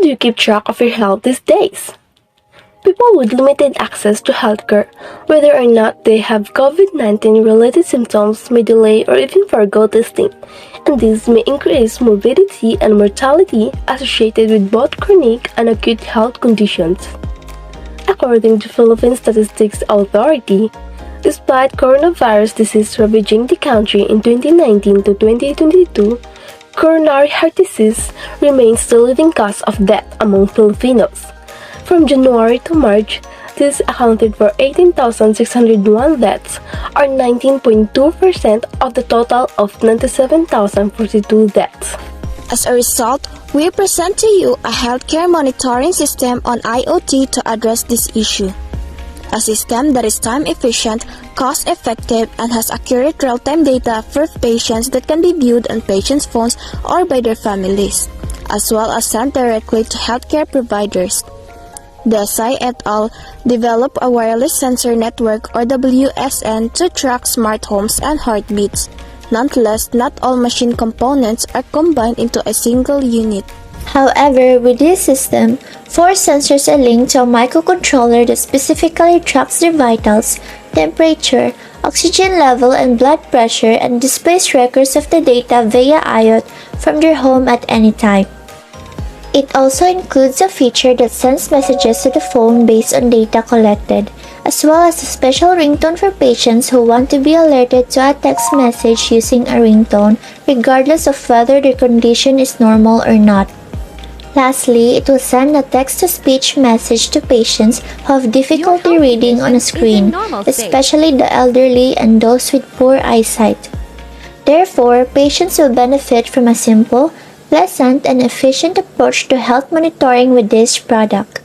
do you keep track of your health these days? People with limited access to healthcare, whether or not they have COVID-19 related symptoms, may delay or even forgo testing, and this may increase morbidity and mortality associated with both chronic and acute health conditions. According to Philippine Statistics Authority, despite coronavirus disease ravaging the country in 2019 to 2022, coronary heart disease remains the leading cause of death among Filipinos. From January to March, this accounted for 18,601 deaths, or 19.2% of the total of 97,042 deaths. As a result, we present to you a healthcare monitoring system on IoT to address this issue. A system that is time-efficient, cost-effective, and has accurate real-time data for patients that can be viewed on patients' phones or by their families, as well as sent directly to healthcare providers. Desai et al. Developed a wireless sensor network or WSN to track smart homes and heartbeats. Nonetheless, not all machine components are combined into a single unit. However, with this system, 4 sensors are linked to a microcontroller that specifically tracks their vitals, temperature, oxygen level, and blood pressure and displays records of the data via IoT from their home at any time. It also includes a feature that sends messages to the phone based on data collected, as well as a special ringtone for patients who want to be alerted to a text message using a ringtone, regardless of whether their condition is normal or not. Lastly, it will send a text-to-speech message to patients who have difficulty reading on a screen, especially the elderly and those with poor eyesight. Therefore, patients will benefit from a simple, pleasant, and efficient approach to health monitoring with this product.